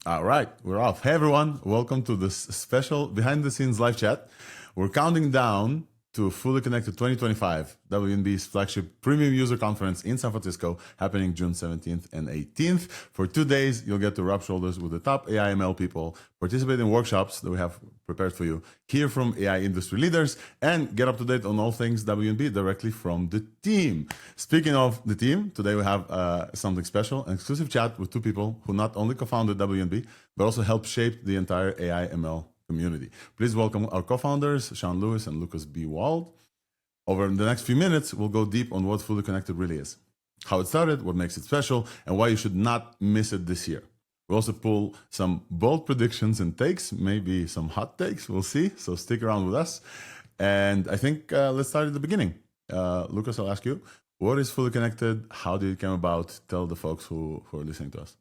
All right, we're off. Hey everyone, welcome to this special behind the scenes live chat. We're counting down to Fully Connected 2025, W&B's flagship premium user conference in San Francisco, happening June 17th and 18th. For 2 days, you'll get to rub shoulders with the top AI ML people, participate in workshops that we have prepared for you, hear from AI industry leaders, and get up to date on all things W&B directly from the team. Speaking of the team, today we have something special, an exclusive chat with two people who not only co-founded W&B, but also helped shape the entire AI ML community. Please welcome our co-founders, Sean Lewis and Lucas B. Wald. Over the next few minutes, we'll go deep on what Fully Connected really is, how it started, what makes it special, and why you should not miss it this year. We'll also pull some bold predictions and takes, maybe some hot takes, we'll see. So stick around with us. And I think let's start at the beginning. Lucas, I'll ask you, what is Fully Connected? How did it come about? Tell the folks who are listening to us.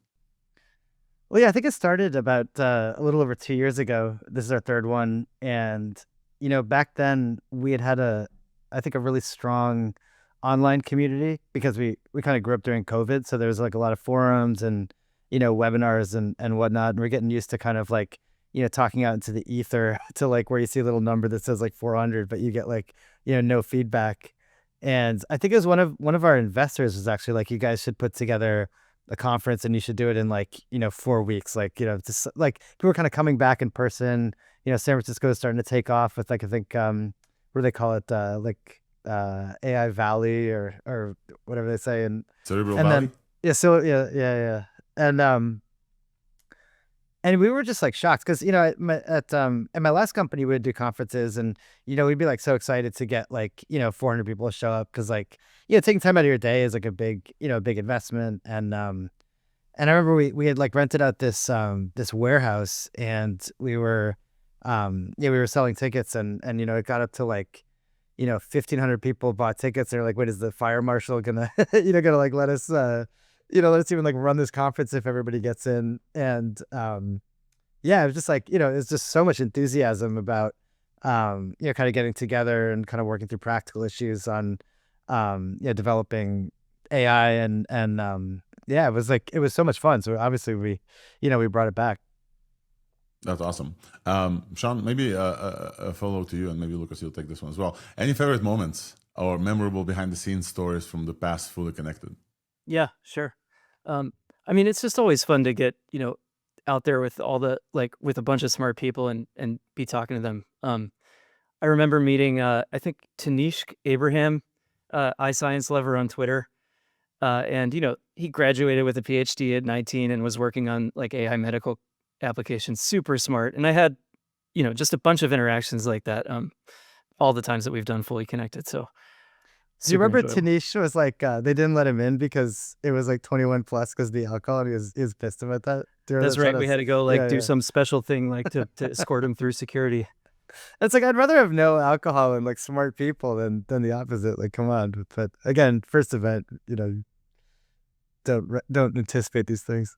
Well, yeah, I think it started about a little over 2 years ago. This is our third one. And, back then we had I think a really strong online community because we kind of grew up during COVID. So there was like a lot of forums and, webinars and whatnot. And we're getting used to kind of like, talking out into the ether to like where you see a little number that says like 400, but you get like, no feedback. And I think it was one of our investors was actually like, you guys should put together a conference and you should do it in like 4 weeks, like just like people are kind of coming back in person. San Francisco is starting to take off with like I think what do they call it, AI Valley or whatever they say, and Cerebral Valley. Then and we were just like shocked because at my last company we would do conferences and we'd be like so excited to get like 400 people to show up because like taking time out of your day is like a big big investment. And I remember we had like rented out this warehouse and we were selling tickets and it got up to like 1,500 people bought tickets. They're like, wait, is the fire marshal gonna gonna like let us let's even like run this conference if everybody gets in. And it was just like it's just so much enthusiasm about kind of getting together and kind of working through practical issues on developing AI and it was so much fun. So obviously we brought it back. That's awesome. Sean, maybe a follow to you, and maybe Lucas, you'll take this one as well. Any favorite moments or memorable behind the scenes stories from the past Fully Connected? Yeah, sure. I mean, it's just always fun to get, out there with all the, like with a bunch of smart people and be talking to them. I remember meeting, I think Tanishq Abraham, iScience Lover on Twitter. And, he graduated with a PhD at 19 and was working on like AI medical applications, super smart. And I had, just a bunch of interactions like that, all the times that we've done Fully Connected. So do you remember Tanishq was like, they didn't let him in because it was like 21 plus because the alcohol, and he was pissed about that? That's right. We had to go like do some special thing like to escort him through security. It's like, I'd rather have no alcohol and like smart people than the opposite. Like, come on. But again, first event, don't anticipate these things.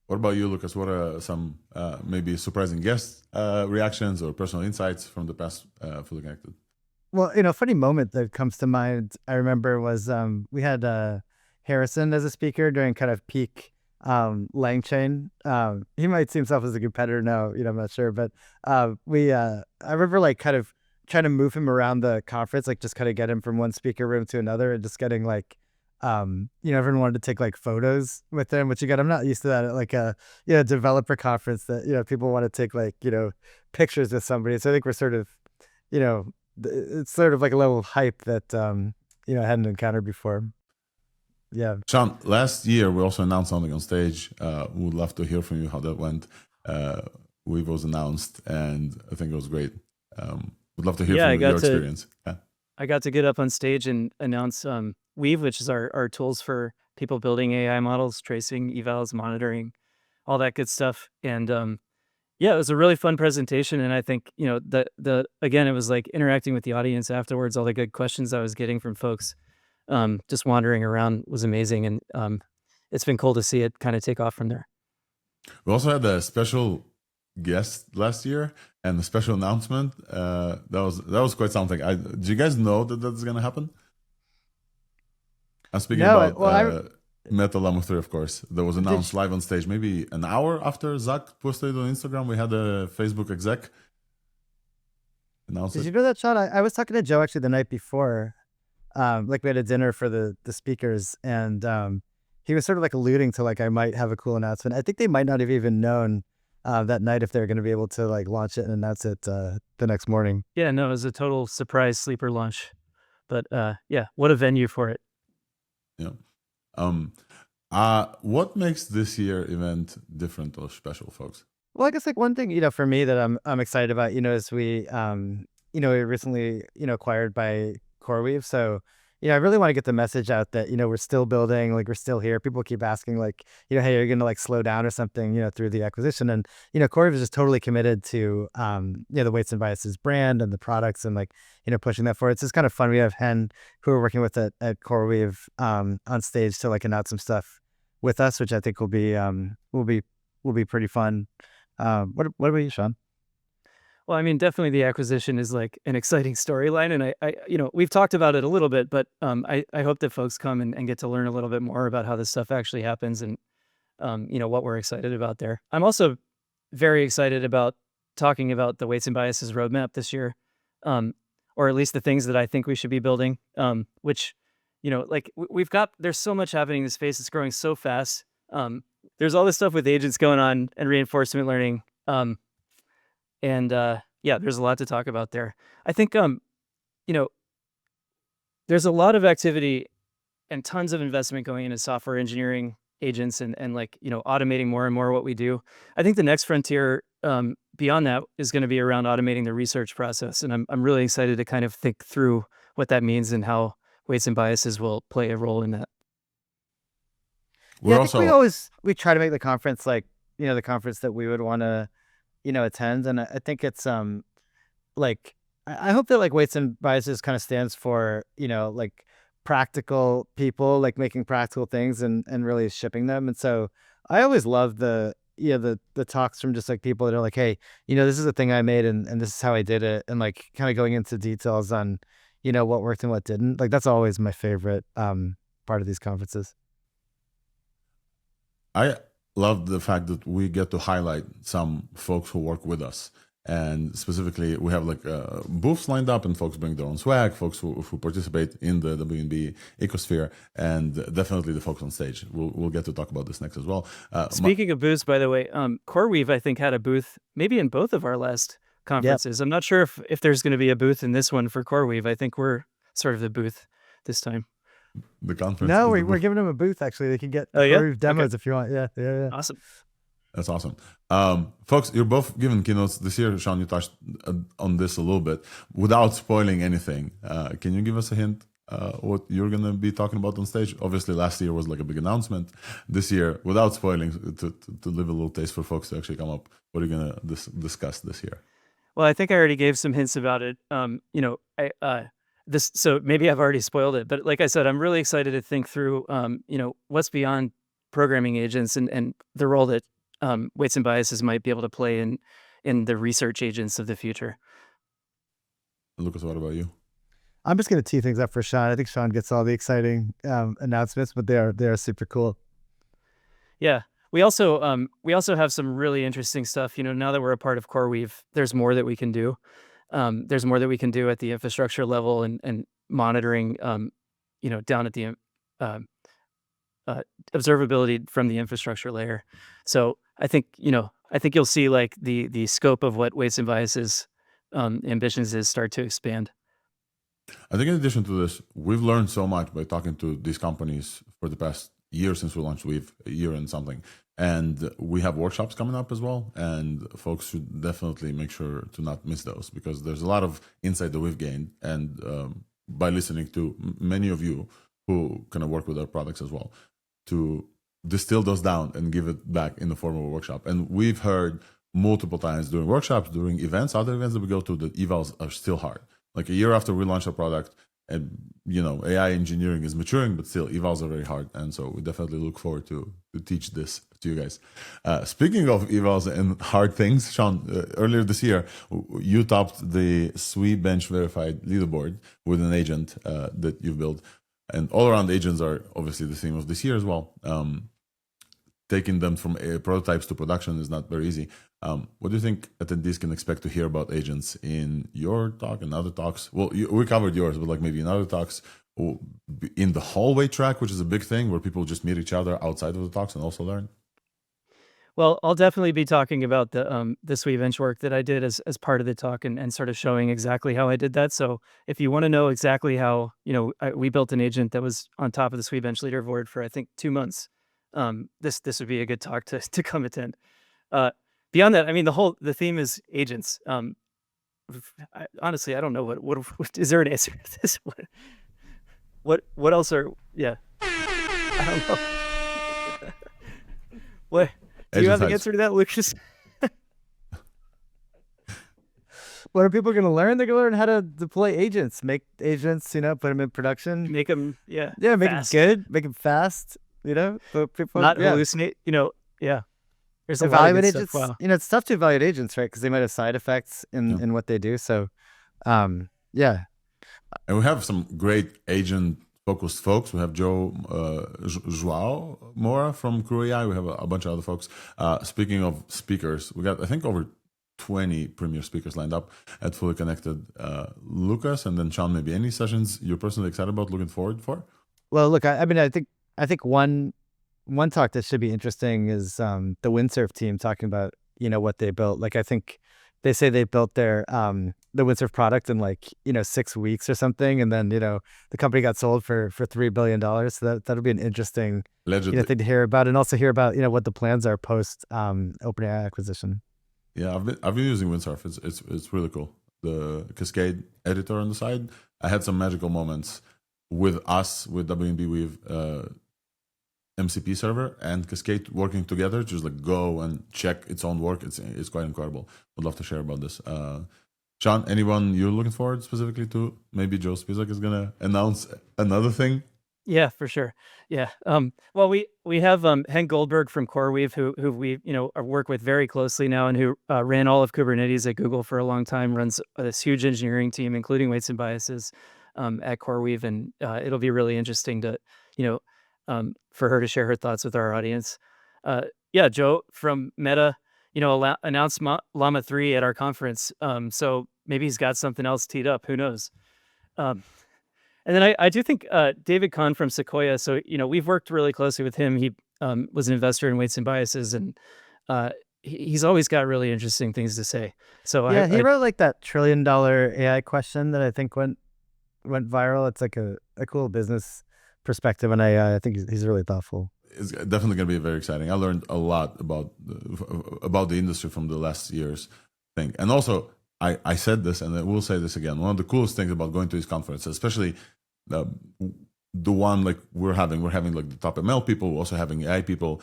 What about you, Lucas? What are some maybe surprising guest reactions or personal insights from the past Fully Connected? Well, a funny moment that comes to mind, I remember, was we had Harrison as a speaker during kind of peak LangChain. He might see himself as a competitor now, I'm not sure. But I remember like kind of trying to move him around the conference, like just kind of get him from one speaker room to another and just getting like, everyone wanted to take like photos with him, which again, I'm not used to that at like a, developer conference that, people want to take like, pictures with somebody. So I think we're sort of, it's sort of like a level of hype that, I hadn't encountered before. Yeah. Sean, last year we also announced something on stage. We would love to hear from you how that went. Weave was announced and I think it was great. Would love to hear from your experience. I got to get up on stage and announce Weave, which is our tools for people building AI models, tracing, evals, monitoring, all that good stuff. And it was a really fun presentation. And I think, again, it was like interacting with the audience afterwards, all the good questions I was getting from folks, just wandering around was amazing. And it's been cool to see it kind of take off from there. We also had a special guest last year and a special announcement. That was quite something. Do you guys know that that's going to happen? I'm speaking about met the Llama 3, of course. That was announced live on stage. Maybe an hour after Zach posted it on Instagram, we had a Facebook exec announce Did it. you know that, Sean? I was talking to Joe actually the night before. Like we had a dinner for the speakers, and he was sort of like alluding to like I might have a cool announcement. I think they might not have even known that night if they're going to be able to like launch it and announce it the next morning. Yeah, no, it was a total surprise sleeper launch. But yeah, what a venue for it. Yeah. What makes this year event different or special, folks? Well, I guess like one thing, for me that I'm excited about, is we we recently, acquired by CoreWeave. So, I really want to get the message out that, we're still building, like we're still here. People keep asking like, hey, are you going to like slow down or something, through the acquisition? And, CoreWeave is just totally committed to, the Weights and Biases brand and the products and like, pushing that forward. It's just kind of fun. We have Hen, who we're working with at CoreWeave, on stage to like announce some stuff with us, which I think will be pretty fun. What about you, Sean? Well, I mean, definitely the acquisition is like an exciting storyline, and I we've talked about it a little bit, but I hope that folks come and get to learn a little bit more about how this stuff actually happens and what we're excited about there. I'm also very excited about talking about the Weights and Biases roadmap this year, or at least the things that I think we should be building. Which, like there's so much happening in this space; it's growing so fast. There's all this stuff with agents going on and reinforcement learning. And yeah, there's a lot to talk about there. I think, there's a lot of activity and tons of investment going into software engineering agents and like, automating more and more what we do. I think the next frontier beyond that is going to be around automating the research process. And I'm really excited to kind of think through what that means and how Weights and Biases will play a role in that. I think we try to make the conference like, the conference that we would want to, attend. And I think it's like I hope that like Weights and Biases kind of stands for, like practical people, like making practical things and really shipping them. And so I always love the talks from just like people that are like, hey, this is the thing I made and this is how I did it, and like kind of going into details on, what worked and what didn't. Like that's always my favorite part of these conferences. I love the fact that we get to highlight some folks who work with us. And specifically, we have like booths lined up and folks bring their own swag, folks who participate in the W&B ecosphere, and definitely the folks on stage. We'll get to talk about this next as well. Speaking of booths, by the way, CoreWeave, I think, had a booth maybe in both of our last conferences. Yep. I'm not sure if there's going to be a booth in this one for CoreWeave. I think we're sort of the booth this time. The conference. No, we're giving them a booth. Actually, they can get demos if you want. Yeah. Awesome. That's awesome. Folks, you're both giving keynotes this year. Sean, you touched on this a little bit. Without spoiling anything, can you give us a hint what you're going to be talking about on stage? Obviously, last year was like a big announcement. This year, without spoiling, to leave a little taste for folks to actually come up, what are you going to discuss this year? Well, I think I already gave some hints about it. So maybe I've already spoiled it, but like I said, I'm really excited to think through, what's beyond programming agents and the role that Weights and Biases might be able to play in the research agents of the future. Lucas, what about you? I'm just going to tee things up for Sean. I think Sean gets all the exciting announcements, but they are super cool. Yeah. We also have some really interesting stuff. Now that we're a part of CoreWeave, there's more that we can do. There's more that we can do at the infrastructure level and monitoring, down at the observability from the infrastructure layer. So I think you'll see like the scope of what Weights and Biases ambitions is start to expand. I think in addition to this, we've learned so much by talking to these companies for the past year since we launched Weave, a year and something. And we have workshops coming up as well. And folks should definitely make sure to not miss those, because there's a lot of insight that we've gained. And by listening to many of you who kind of work with our products as well, to distill those down and give it back in the form of a workshop. And we've heard multiple times during workshops, during events, other events that we go to, that evals are still hard. Like a year after we launched our product, and AI engineering is maturing, but still evals are very hard. And so we definitely look forward to teach this to you guys. Speaking of evals and hard things, Sean, earlier this year, you topped the SWE-bench verified leaderboard with an agent that you've built. and all-around agents are obviously the theme of this year as well. Taking them from prototypes to production is not very easy. What do you think attendees can expect to hear about agents in your talk and other talks? Well, we covered yours, but like maybe in other talks, or in the hallway track, which is a big thing where people just meet each other outside of the talks and also learn. Well, I'll definitely be talking about the SWE-bench work that I did as part of the talk and sort of showing exactly how I did that. So if you want to know exactly how, we built an agent that was on top of the SWE-bench leaderboard for, I think, 2 months, this would be a good talk to come attend. Beyond that, I mean, the theme is agents. Honestly, I don't know what is there an answer to this? What else are, yeah, I don't know. What? Do you have the answer to that, Lucas? What are people going to learn? They're going to learn how to deploy agents, make agents, put them in production. Make them, make them good, make them fast, so people not hallucinate, yeah. There's evaluate agents. Wow. It's tough to evaluate agents, right? Because they might have side effects in what they do. So, yeah. And we have some great agent-focused folks. We have João Moura from CoreWeave. We have a bunch of other folks. Speaking of speakers, we got, I think, over 20 premier speakers lined up at Fully Connected. Lucas, and then Sean, maybe any sessions you're personally excited about, looking forward for? Well, look, I think one talk that should be interesting is the Windsurf team talking about what they built. Like, I think they say they built their the Windsurf product in 6 weeks or something, and then the company got sold for $3 billion. So that'll be an interesting thing to hear about, and also hear about what the plans are post OpenAI acquisition. Yeah, I've been using Windsurf. It's really cool. The Cascade editor on the side. I had some magical moments with W&B Weave MCP server and Cascade working together, just go and check its own work. It's quite incredible. Would love to share about this. Sean, anyone you're looking forward specifically to? Maybe Joe Spizak is gonna announce another thing. Yeah, for sure. Yeah. Well, we have Henk Goldberg from CoreWeave, who we work with very closely now, and who ran all of Kubernetes at Google for a long time. Runs this huge engineering team, including weights and biases, at CoreWeave, and it'll be really interesting to for her to share her thoughts with our audience. Yeah, Joe from Meta, announced Llama 3 at our conference. So maybe he's got something else teed up. Who knows? And then I do think David Kahn from Sequoia. So, we've worked really closely with him. He was an investor in weights and biases, and he's always got really interesting things to say. So yeah, he wrote that $1 trillion AI question that I think went viral. It's a cool business perspective, and I think he's really thoughtful. It's definitely going to be very exciting. I learned a lot about the industry from the last year's thing. And also, I said this, and I will say this again. One of the coolest things about going to these conferences, especially the one we're having the top ML people, we're also having AI people,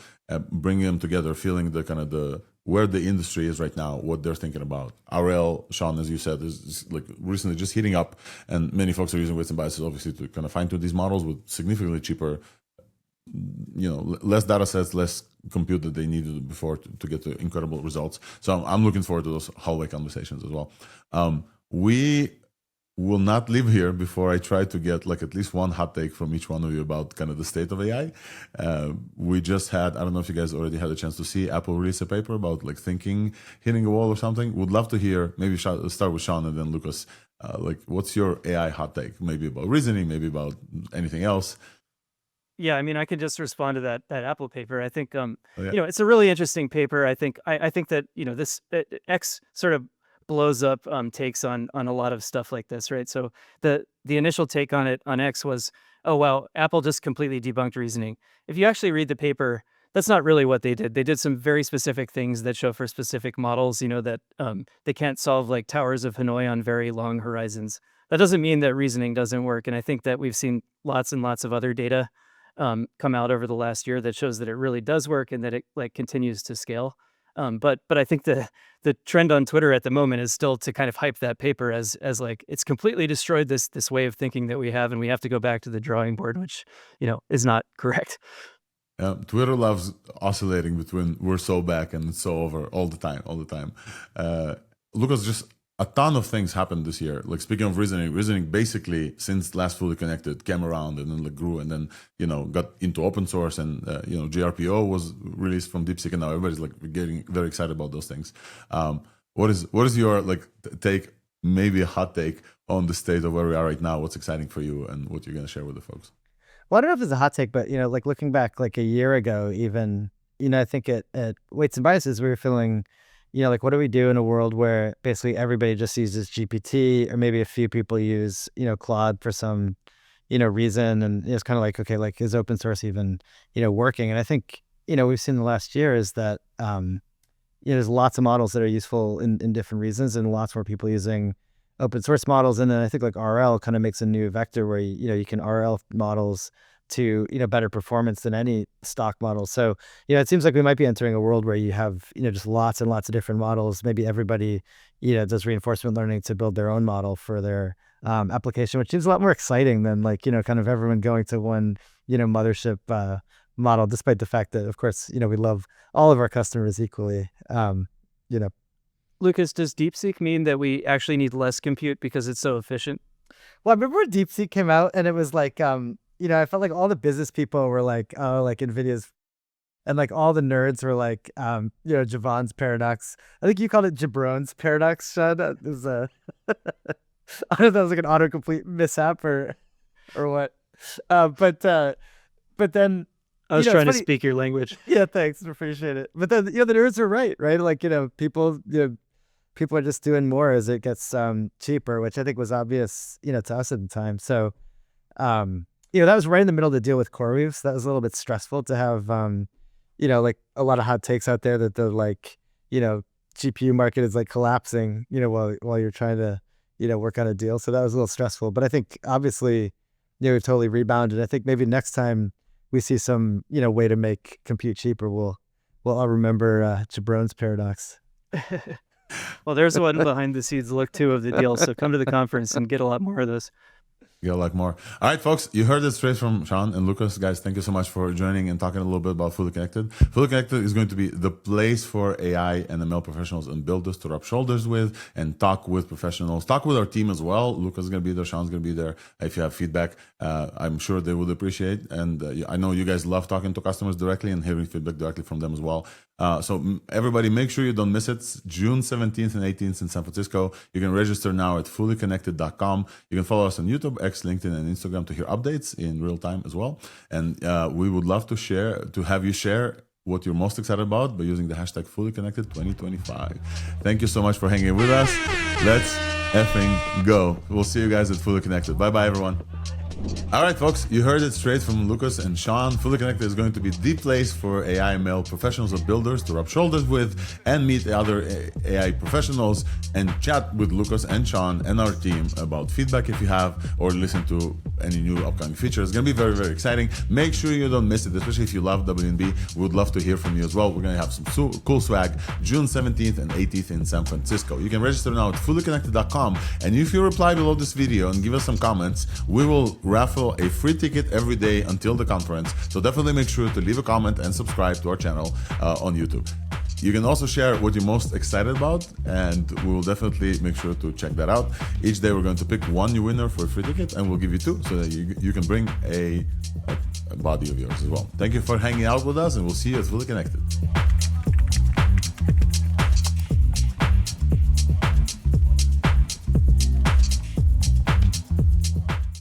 bringing them together, feeling the where the industry is right now, what they're thinking about. RL, Sean, as you said, is recently just heating up, and many folks are using weights and biases, obviously, to fine tune these models with significantly cheaper, less data sets, less compute that they needed before to get the incredible results. So I'm looking forward to those hallway conversations as well. We will not leave here before I try to get at least one hot take from each one of you about the state of AI. We just had, I don't know if you guys already had a chance to see, Apple release a paper about thinking hitting a wall or something. Would love to hear, maybe start with Sean and then Lucas. What's your AI hot take? Maybe about reasoning, maybe about anything else. Yeah, I mean, I can just respond to that Apple paper. I think it's a really interesting paper. I think that this X sort of blows up takes on a lot of stuff like this, right? So the initial take on it on X was, oh wow, Apple just completely debunked reasoning. If you actually read the paper, that's not really what they did. They did some very specific things that show for specific models, that they can't solve towers of Hanoi on very long horizons. That doesn't mean that reasoning doesn't work. And I think that we've seen lots and lots of other data come out over the last year that shows that it really does work and that it continues to scale. But I think the trend on Twitter at the moment is still to kind of hype that paper as it's completely destroyed this way of thinking that we have, and we have to go back to the drawing board, which is not correct. Twitter loves oscillating between we're so back and it's so over all the time. Lucas, just a ton of things happened this year. Like speaking of reasoning basically since last Fully Connected came around and then like grew and then, got into open source and, GRPO was released from DeepSeek and now everybody's like getting very excited about those things. What is your like take, maybe a hot take on the state of where we are right now? What's exciting for you and what you're going to share with the folks? Well, I don't know if it's a hot take, but like looking back like a year ago, even, I think at Weights and Biases, we were feeling, like what do we do in a world where basically everybody just uses GPT or maybe a few people use, Claude for some, reason. And it's kind of like, okay, like is open source even, working? And I think, we've seen the last year is that, there's lots of models that are useful in different reasons and lots more people using open source models. And then I think like RL kind of makes a new vector where, you can RL models to, better performance than any stock model. So, it seems like we might be entering a world where you have, just lots and lots of different models. Maybe everybody, does reinforcement learning to build their own model for their application, which seems a lot more exciting than like, kind of everyone going to one, mothership model, despite the fact that, of course, we love all of our customers equally, Lucas, does DeepSeek mean that we actually need less compute because it's so efficient? Well, I remember when DeepSeek came out and it was like, I felt like all the business people were like, oh, like NVIDIA's, and like all the nerds were like, Javon's paradox. I think you called it Jabron's paradox, Sean. It was I don't know if that was like an autocomplete mishap or what. But then I was trying to speak your language. Yeah, thanks. Appreciate it. But then, the nerds are right? Like, people are just doing more as it gets cheaper, which I think was obvious, to us at the time. So, that was right in the middle of the deal with CoreWeave. So that was a little bit stressful to have, like a lot of hot takes out there that the like, GPU market is like collapsing, while you're trying to, work on a deal. So that was a little stressful. But I think obviously, we've totally rebounded. I think maybe next time we see some, way to make compute cheaper, we'll all remember Jabron's paradox. Well, there's one behind the scenes look too of the deal. So come to the conference and get a lot more of those. You'll like more. All right, folks, you heard it straight from Sean and Lucas. Guys, thank you so much for joining and talking a little bit about Fully Connected. Fully Connected is going to be the place for AI and ML professionals and builders to rub shoulders with and talk with professionals, talk with our team as well. Lucas is going to be there. Sean's going to be there. If you have feedback, I'm sure they would appreciate. And I know you guys love talking to customers directly and hearing feedback directly from them as well. So everybody, make sure you don't miss it. It's June 17th and 18th in San Francisco. You can register now at fullyconnected.com. You can follow us on YouTube, X, LinkedIn, and Instagram to hear updates in real time as well. And we would love to have you share what you're most excited about by using the hashtag FullyConnected2025. Thank you so much for hanging with us. Let's effing go. We'll see you guys at Fully Connected. Bye-bye, everyone. All right, folks, you heard it straight from Lucas and Sean. Fully Connected is going to be the place for AI ML professionals or builders to rub shoulders with and meet other AI professionals and chat with Lucas and Sean and our team about feedback if you have, or listen to any new upcoming features. It's going to be very, very exciting. Make sure you don't miss it, especially if you love W&B. We would love to hear from you as well. We're going to have some cool swag June 17th and 18th in San Francisco. You can register now at fullyconnected.com. And if you reply below this video and give us some comments, we will raffle a free ticket every day until the conference. So definitely make sure to leave a comment and subscribe to our channel on YouTube. You can also share what you're most excited about, and we will definitely make sure to check that out. Each day we're going to pick one new winner for a free ticket, and we'll give you two so that you can bring a body of yours as well. Thank you for hanging out with us, and we'll see you at Fully Connected.